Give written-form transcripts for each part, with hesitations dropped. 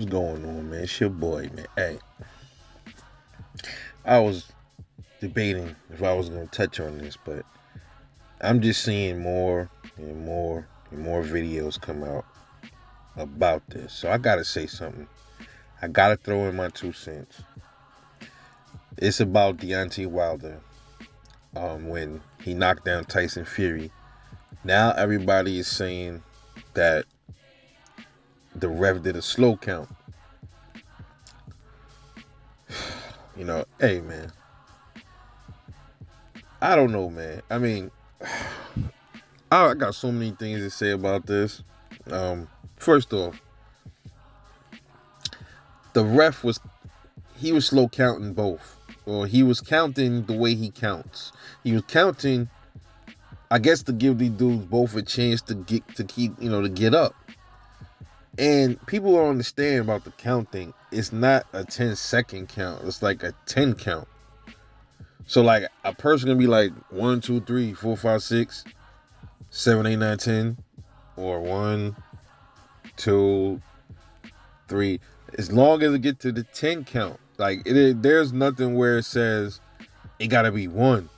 What's going on, man? It's your boy, man. Hey, I was debating if I was gonna touch on this, but I'm just seeing more and more and more videos come out about this. So I gotta say something. I gotta throw in my 2 cents. It's about Deontay Wilder. When he knocked down Tyson Fury. Now everybody is saying that the ref did a slow count. Hey man, I don't know, man. I mean, I got so many things to say about this. First off, the ref he was slow counting both, or he was counting the way he counts. He was counting, I guess, to give these dudes both a chance to get up. And people don't understand about the counting. It's not a 10-second count. It's like a 10 count. So like a person can be like 1, 2, 3, 4, 5, 6, 7, 8, 9, 10, or 1, 2, 3. As long as it get to the 10 count, like there's nothing where it says it gotta be 1,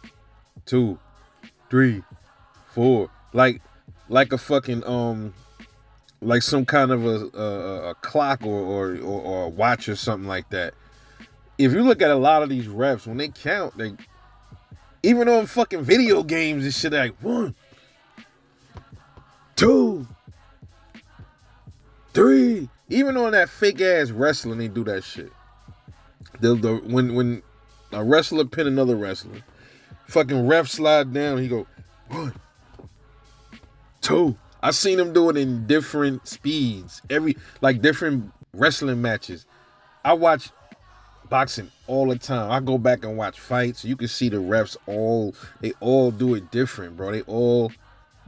2, 3, 4. Like a fucking like some kind of a clock or a watch or something like that. If you look at a lot of these refs, when they count, they even on fucking video games and shit, like 1, 2, 3. Even on that fake ass wrestling, they do that shit. When a wrestler pin another wrestler, fucking ref slide down, he go 1, 2. I seen him do it in different speeds, different wrestling matches. I watch boxing all the time. I go back and watch fights. You can see the refs they all do it different, bro.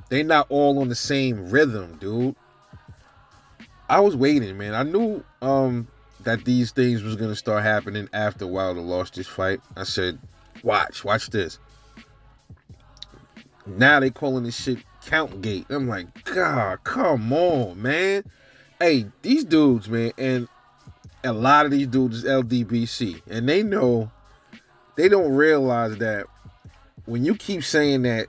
They not all on the same rhythm, dude. I was waiting, man. I knew that these things was gonna start happening after Wilder lost this fight. I said, watch this. Now they calling this shit Countgate. I'm like, God, come on, man. Hey, these dudes, man, and a lot of these dudes is LDBC, and they don't realize that when you keep saying that,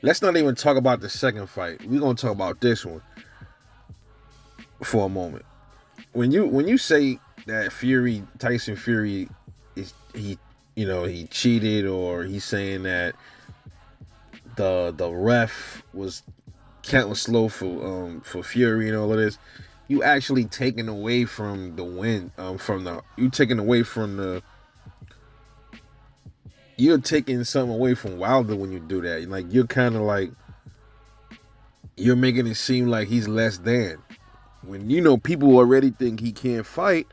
let's not even talk about the second fight. We're gonna talk about this one for a moment. When you say that Tyson Fury he cheated, or he's saying that the ref was counting slow for Fury and all of this, you actually taking away from the win. You're taking something away from Wilder when you do that. Like, you're kind of like, you're making it seem like he's less than. When people already think he can't fight,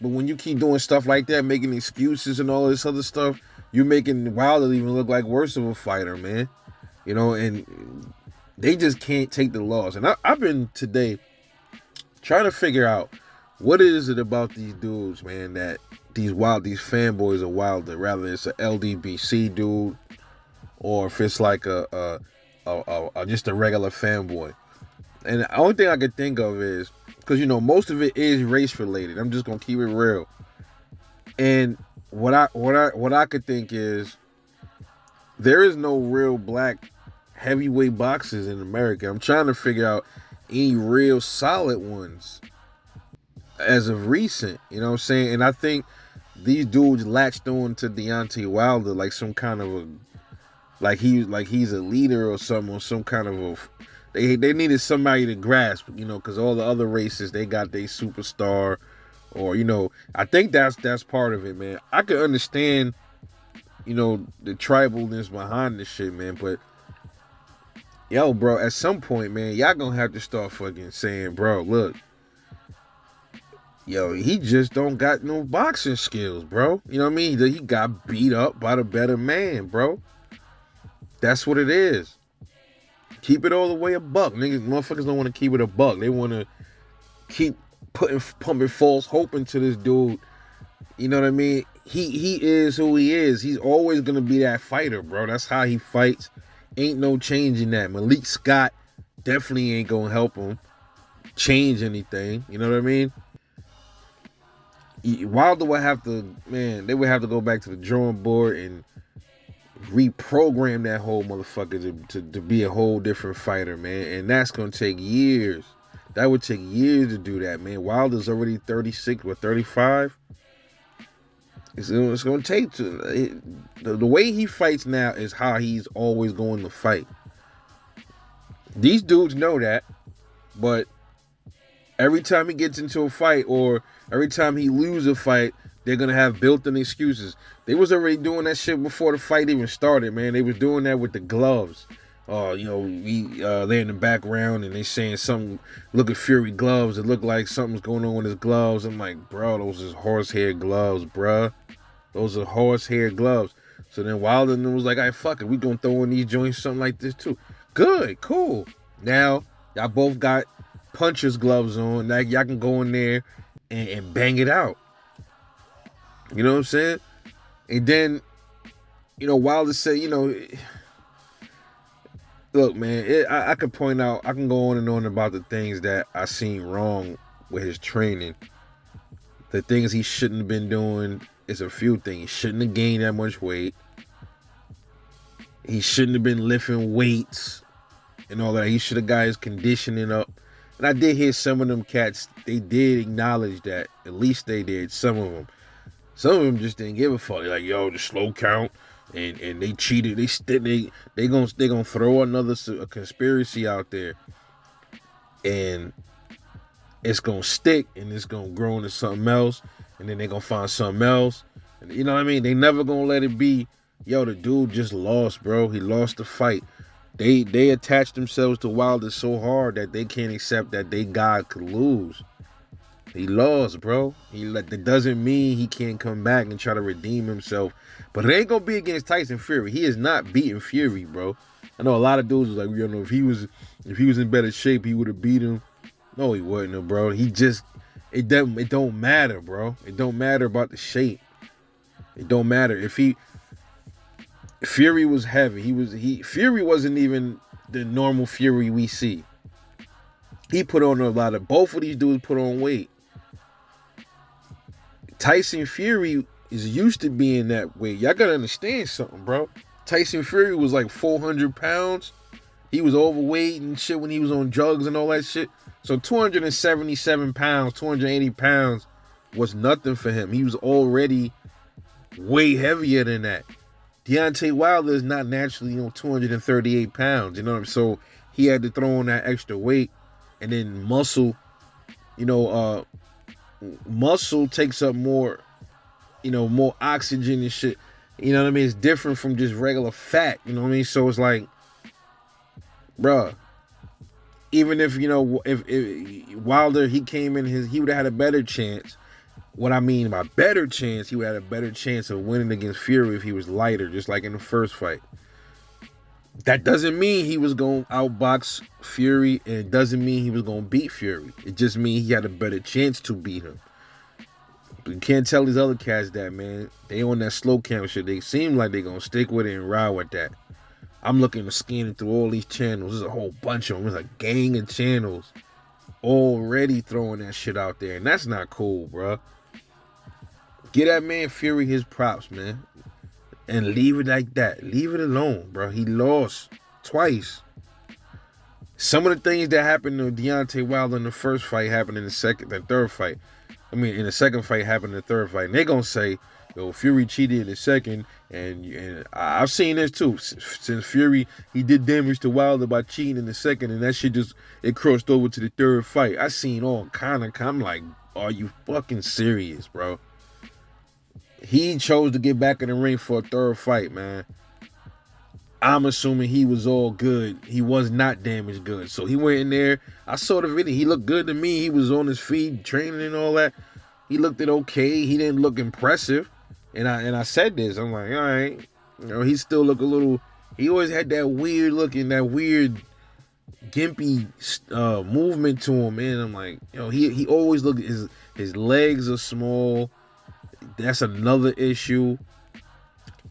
but when you keep doing stuff like that, making excuses and all this other stuff, you're making Wilder even look like worse of a fighter, man. And they just can't take the loss. And I've been today trying to figure out what is it about these dudes, man, that these fanboys of Wilder, rather it's a LDBC dude or if it's like a just a regular fanboy. And the only thing I could think of is, because most of it is race related. I'm just gonna keep it real. And what I could think is, there is no real black heavyweight boxers in America. I'm trying to figure out any real solid ones as of recent. You know what I'm saying? And I think these dudes latched on to Deontay Wilder like some kind of he's a leader or something, or some kind of a. They needed somebody to grasp, because all the other races, they got their superstar, or I think that's part of it, man. I could understand, the tribalness behind this shit, man, but yo, bro, at some point, man, y'all gonna have to start fucking saying, bro, look, yo, he just don't got no boxing skills, bro. You know what I mean? He got beat up by the better man, bro. That's what it is. Keep it all the way a buck. Motherfuckers don't want to keep it a buck. They want to keep pumping false hope into this dude. You know what I mean? He is who he is. He's always going to be that fighter, bro. That's how he fights. Ain't no changing that. Malik Scott definitely ain't going to help him. change anything. You know what I mean? Wilder would have to, man, they would have to go back to the drawing board and reprogram that whole motherfucker to be a whole different fighter, man. And that's gonna take years. That would take years to do that, man. Wilder's already 36 or 35. It's gonna take the way he fights now is how he's always going to fight. These dudes know that, but every time he gets into a fight or every time he loses a fight, they're gonna have built-in excuses. They was already doing that shit before the fight even started, man. They was doing that with the gloves. They're in the background and they saying something. Look at Fury gloves. It looked like something's going on with his gloves. I'm like, bro, those is horsehair gloves, bruh. Those are horsehair gloves. So then Wilder was like, all right, fuck it. We gonna throw in these joints, something like this too. Good, cool. Now, y'all both got puncher's gloves on. Now y'all can go in there and bang it out. You know what I'm saying? And then, Wilder said, look, man, I could point out, I can go on and on about the things that I seen wrong with his training. The things he shouldn't have been doing is a few things. He shouldn't have gained that much weight. He shouldn't have been lifting weights and all that. He should have got his conditioning up. And I did hear some of them cats, they did acknowledge that. At least they did, some of them. Some of them just didn't give a fuck. They're like, yo, the slow count, and they cheated. They gonna throw another conspiracy out there, and it's gonna stick, and it's gonna grow into something else, and then they gonna find something else. And you know what I mean? They never gonna let it be, yo, the dude just lost, bro. He lost the fight. They attach themselves to Wilder so hard that they can't accept that they God could lose. He lost, bro. That doesn't mean he can't come back and try to redeem himself. But it ain't gonna be against Tyson Fury. He is not beating Fury, bro. I know a lot of dudes was like, if he was in better shape, he would have beat him. No, he wouldn't, bro. It don't matter, bro. It don't matter about the shape. It don't matter. Fury was heavy. Fury wasn't even the normal Fury we see. He put on both of these dudes put on weight. Tyson Fury is used to being that weight. Y'all gotta understand something, bro. Tyson Fury was like 400 pounds. He was overweight and shit when he was on drugs and all that shit. So 277 pounds, 280 pounds was nothing for him. He was already way heavier than that. Deontay Wilder is not naturally 238 pounds. You know what I'm saying? So he had to throw on that extra weight. And then muscle, muscle takes up more, more oxygen and shit. You know what I mean? It's different from just regular fat. You know what I mean? So it's like, bruh, even if Wilder, he came in he would have had a better chance. What I mean by better chance, he would have had a better chance of winning against Fury if he was lighter, just like in the first fight. That doesn't mean he was going to outbox Fury, and it doesn't mean he was going to beat Fury. It just means he had a better chance to beat him. But you can't tell these other cats that, man. They on that slow count shit. They seem like they're going to stick with it and ride with that. I'm looking to scanning through all these channels. There's a whole bunch of them. There's a gang of channels already throwing that shit out there, and that's not cool, bro. Get that man Fury his props, man. And leave it like that. Leave it alone, bro. He lost twice. Some of the things that happened to Deontay Wilder in the first fight happened in the third fight. In the second fight happened in the third fight. And they're going to say, yo, Fury cheated in the second. And I've seen this too. Since Fury, he did damage to Wilder by cheating in the second. And that shit it crossed over to the third fight. I seen all kind of, I'm like, are you fucking serious, bro? He chose to get back in the ring for a third fight, man. I'm assuming he was all good. He was not damaged good. So he went in there. I saw the video. He looked good to me. He was on his feet, training and all that. He looked okay. He didn't look impressive. And I said this. I'm like, all right. He still looked a little. He always had that weird looking, that weird gimpy movement to him, man. I'm like, he always looked. His legs are small. That's another issue.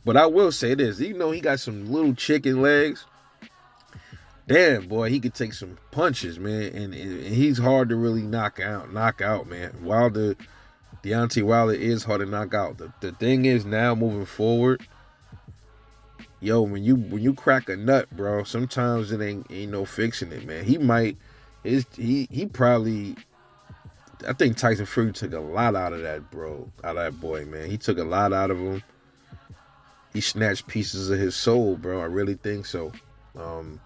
But I will say this, he got some little chicken legs. damn boy, he could take some punches, man, and he's hard to really knock out, man. Wilder, Deontay Wilder is hard to knock out. The thing is now moving forward, yo, when you crack a nut, bro, sometimes it ain't no fixing it, man. He might, he probably. I think Tyson Fury took a lot out of that, bro. Out of that boy, man. He took a lot out of him. He snatched pieces of his soul, bro. I really think so. Um,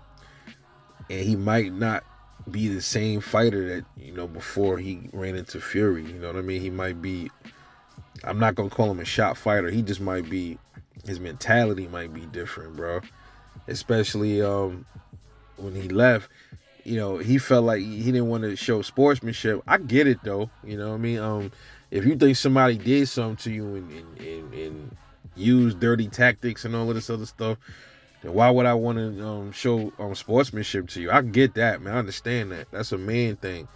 and he might not be the same fighter that before he ran into Fury. You know what I mean? He might be. I'm not gonna call him a shot fighter. He just might be. His mentality might be different, bro. Especially when he left. He felt like he didn't want to show sportsmanship. I get it though. You know what I mean? If you think somebody did something to you and use dirty tactics and all of this other stuff, then why would I want to show sportsmanship to you? I get that, man. I understand that. That's a man thing.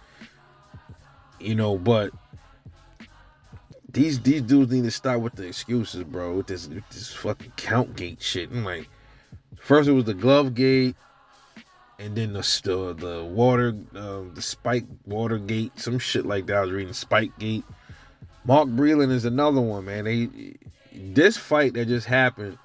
But these dudes need to stop with the excuses, bro. With this fucking Countgate shit. I'm like, first it was the glove gate. And then the water, the Spike Watergate, some shit like that. I was reading Spike Gate. Mark Breland is another one, man. This fight that just happened.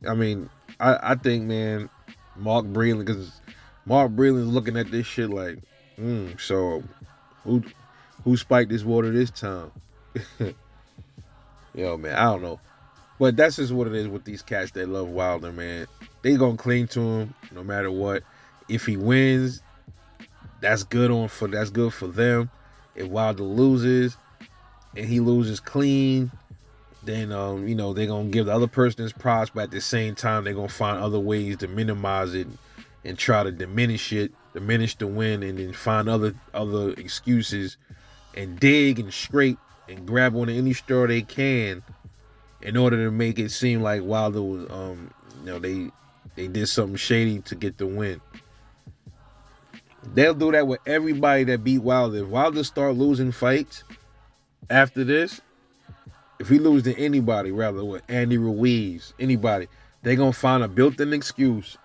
I mean, I think, man, Mark Breland, because Mark Breland's looking at this shit like, so who spiked this water this time? Yo, man, I don't know. But that's just what it is with these cats that love Wilder, man. They gonna cling to him no matter what. If he wins, that's good for them. If Wilder loses and he loses clean, then they're gonna give the other person his props, but at the same time they're gonna find other ways to minimize it and try to diminish the win, and then find other excuses and dig and scrape and grab on any straw they can in order to make it seem like Wilder was, they did something shady to get the win. They'll do that with everybody that beat Wilder. If Wilder start losing fights after this, if he lose to anybody, rather with Andy Ruiz, anybody, they gonna find a built-in excuse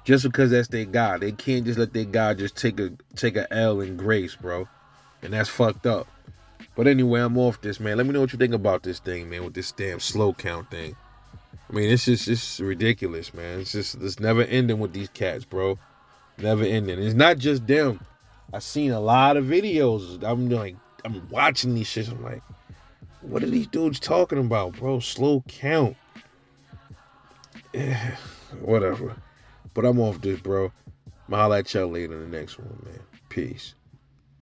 just because that's their guy. They can't just let their guy just take a L in grace, bro, and that's fucked up. But anyway, I'm off this, man. Let me know what you think about this thing, man, with this damn slow count thing. I mean, it's ridiculous, man. It's never ending with these cats, bro. Never ending. It's not just them. I've seen a lot of videos. I'm watching these shits. I'm like, what are these dudes talking about, bro? Slow count. Whatever. But I'm off this, bro. I'll holla at y'all later in the next one, man. Peace.